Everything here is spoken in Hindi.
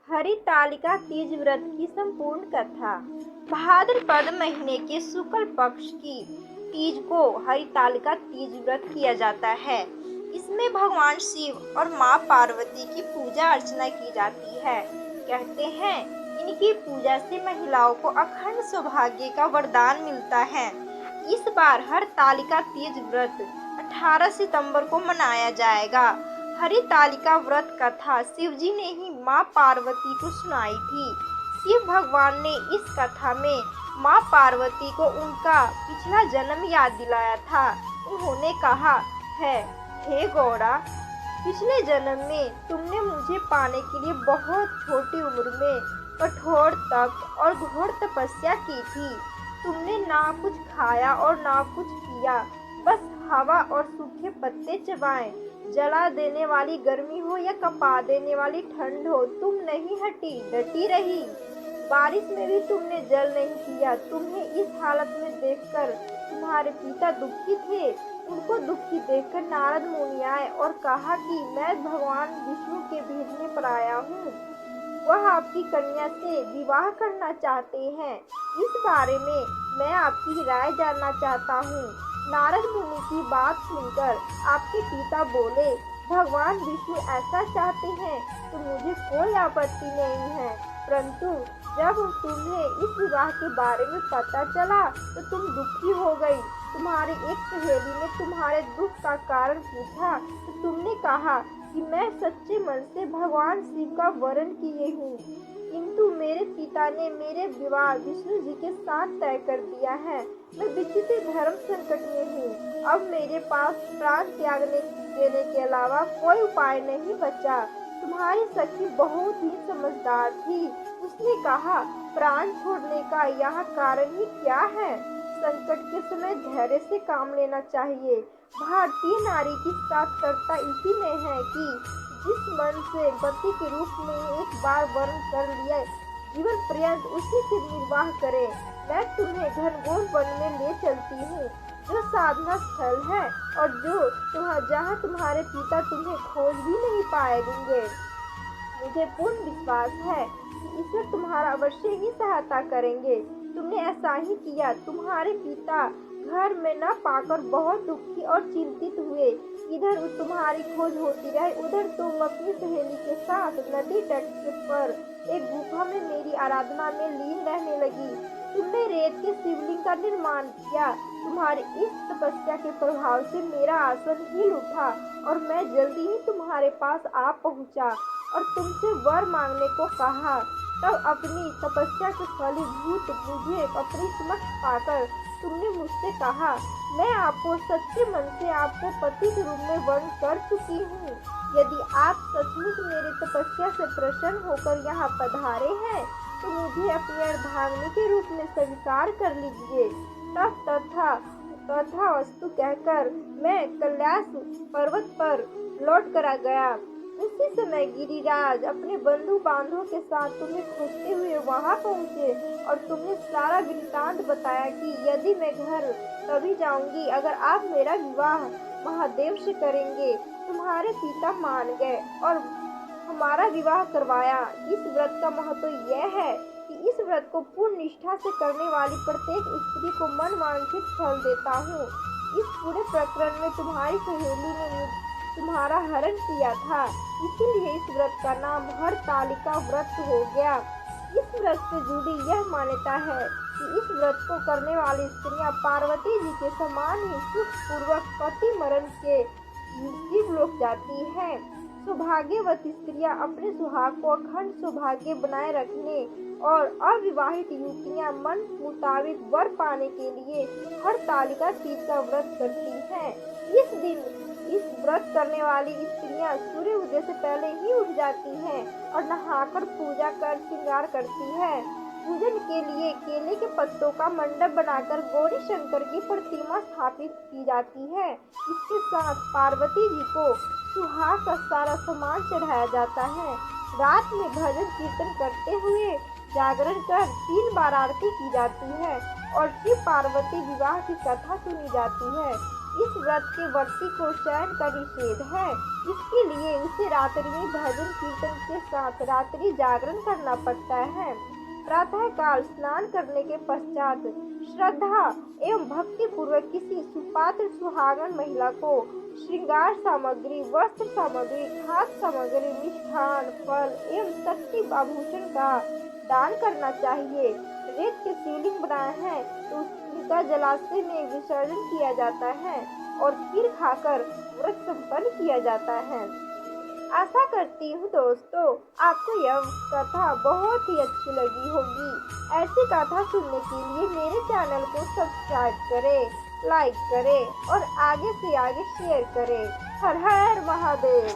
हरितालिका तीज व्रत की संपूर्ण कथा। भाद्रपद महीने के शुक्ल पक्ष की तीज को हरितालिका तीज व्रत किया जाता है। इसमें भगवान शिव और माँ पार्वती की पूजा अर्चना की जाती है। कहते हैं इनकी पूजा से महिलाओं को अखंड सौभाग्य का वरदान मिलता है। इस बार हरितालिका तीज व्रत 18 सितंबर को मनाया जाएगा। हरितालिका व्रत कथा शिवजी ने ही माँ पार्वती को सुनाई थी। शिव भगवान ने इस कथा में माँ पार्वती को उनका पिछला जन्म याद दिलाया था। उन्होंने कहा है, हे गौड़ा, पिछले जन्म में तुमने मुझे पाने के लिए बहुत छोटी उम्र में कठोर तप और घोर तपस्या की थी। तुमने ना कुछ खाया और ना कुछ पिया, बस हवा और सूखे पत्ते चबाए। जला देने वाली गर्मी हो या कपा देने वाली ठंड हो, तुम नहीं हटी, डटी रही। बारिश में भी तुमने जल नहीं किया। तुम्हें इस हालत में देखकर तुम्हारे पिता दुखी थे। उनको दुखी देखकर नारद मुनि आए और कहा कि मैं भगवान विष्णु के भेजने पर आया हूँ। वह आपकी कन्या से विवाह करना चाहते हैं। इस बारे में मैं आपकी राय जानना चाहता हूँ। नारद मुनि की बात सुनकर आपके पिता बोले, भगवान विष्णु ऐसा चाहते हैं तो मुझे कोई आपत्ति नहीं है, परंतु जब तुम्हें इस विवाह के बारे में पता चला तो तुम दुखी हो गई। तुम्हारी एक सहेली ने तुम्हारे दुख का कारण पूछा तो तुमने कहा कि मैं सच्चे मन से भगवान शिव का वरण किए हूँ, किंतु मेरे पिता ने मेरे विवाह विष्णु जी के साथ तय कर दिया है। मैं विचित्र धर्म संकट में हूँ। अब मेरे पास प्राण त्यागने देने के अलावा कोई उपाय नहीं बचा। तुम्हारी सखी बहुत ही समझदार थी। उसने कहा, प्राण छोड़ने का यह कारण ही क्या है? संकट के समय धैर्य से काम लेना चाहिए। भारतीय नारी की सार्थकता इसी में है कि जिस मन से पति के रूप में एक बार वर्ण कर लिया, जीवन पर्यंत उसी से निर्वाह करे। मैं तुम्हें घनघोर वन में ले चलती हूँ, जो साधना स्थल है और जहाँ तुम्हारे पिता तुम्हें खोज भी नहीं पाएंगे। मुझे पूर्ण विश्वास है कि ईश्वर तुम्हारा अवश्य ही सहायता करेंगे। तुमने ऐसा ही किया। तुम्हारे पिता घर में न पाकर बहुत दुखी और चिंतित हुए। इधर तुम्हारी खोज होती रही, उधर तुम अपनी सहेली के साथ नदी तट पर एक गुफा में मेरी आराधना में लीन रहने लगी। तुमने रेत के शिवलिंग का निर्माण किया। तुम्हारी इस तपस्या के प्रभाव से मेरा आसन हिल उठा और मैं जल्दी ही तुम्हारे पास आ पहुंचा और तुमसे वर मांगने को कहा। तब अपनी तपस्या के फलीभूत मुझे अपनी समक्ष पाकर तुमने मुझसे कहा, मैं आपको सच्चे मन से आपको पति के रूप में वर्ण कर चुकी हूँ। यदि आप सचमुच मेरी तपस्या से प्रसन्न होकर यहाँ पधारे हैं तो मुझे अपनी अर्धांगिनी के रूप में स्वीकार कर लीजिए। तब तथा वस्तु कहकर मैं कैलाश पर्वत पर लौट कर गया। उसी समय गिरिराज अपने बंधु बांधवों के साथ तुम्हें खोजते हुए वहां पहुंचे और तुमने सारा वृत्तांत बताया कि यदि मैं घर तभी जाऊंगी अगर आप मेरा विवाह महादेव से करेंगे। तुम्हारे पिता मान गए और हमारा विवाह करवाया। इस व्रत का महत्व यह है कि इस व्रत को पूर्ण निष्ठा से करने वाली प्रत्येक स्त्री को मन वांछित फल देता हूँ। इस पूरे प्रकरण में तुम्हारी सहेली ने तुम्हारा हरण किया था, इसीलिए इस व्रत का नाम हरितालिका व्रत हो गया। इस व्रत से जुड़ी यह मान्यता है कि इस व्रत को करने वाली स्त्रियां पार्वती जी के समान ही सुख पूर्वक पति मरण के शिवलोक जाती हैं। सौभाग्यवती स्त्रियां अपने सुहाग को अखंड सौभाग्य बनाए रखने और अविवाहित युवतियां मन मुताबिक वर पाने के लिए हरितालिका तीज का व्रत करती हैं। इस दिन इस व्रत करने वाली स्त्रियां सूर्य उदय से पहले ही उठ जाती हैं और नहाकर पूजा कर श्रृंगार करती हैं। पूजन के लिए केले के पत्तों का मंडप बनाकर गौरी शंकर की प्रतिमा स्थापित की जाती है। इसके साथ पार्वती जी को सुहाग का सारा सामान चढ़ाया जाता है। रात में भजन कीर्तन करते हुए जागरण कर 3 बार आरती की जाती है और शिव पार्वती विवाह की कथा सुनी जाती है। इस व्रत के वर्षी को शयन का निषेध है। इसके लिए उसे रात्रि में भजन कीर्तन के साथ रात्रि जागरण करना पड़ता है। प्रातः काल स्नान करने के पश्चात श्रद्धा एवं भक्ति पूर्वक किसी सुपात्र सुहागन महिला को श्रृंगार सामग्री, वस्त्र सामग्री, खाद्य सामग्री, मिष्ठान, फल एवं शक्ति आभूषण का दान करना चाहिए। रेत के शिवलिंग बनाए हैं तो उनका जलाशय में विसर्जन किया जाता है और खीर खाकर व्रत संपन्न किया जाता है। आशा करती हूँ दोस्तों आपको यह कथा बहुत ही अच्छी लगी होगी। ऐसी कथा सुनने के लिए मेरे चैनल को सब्सक्राइब करें, लाइक करें और आगे से आगे शेयर करें। हर हर महादेव।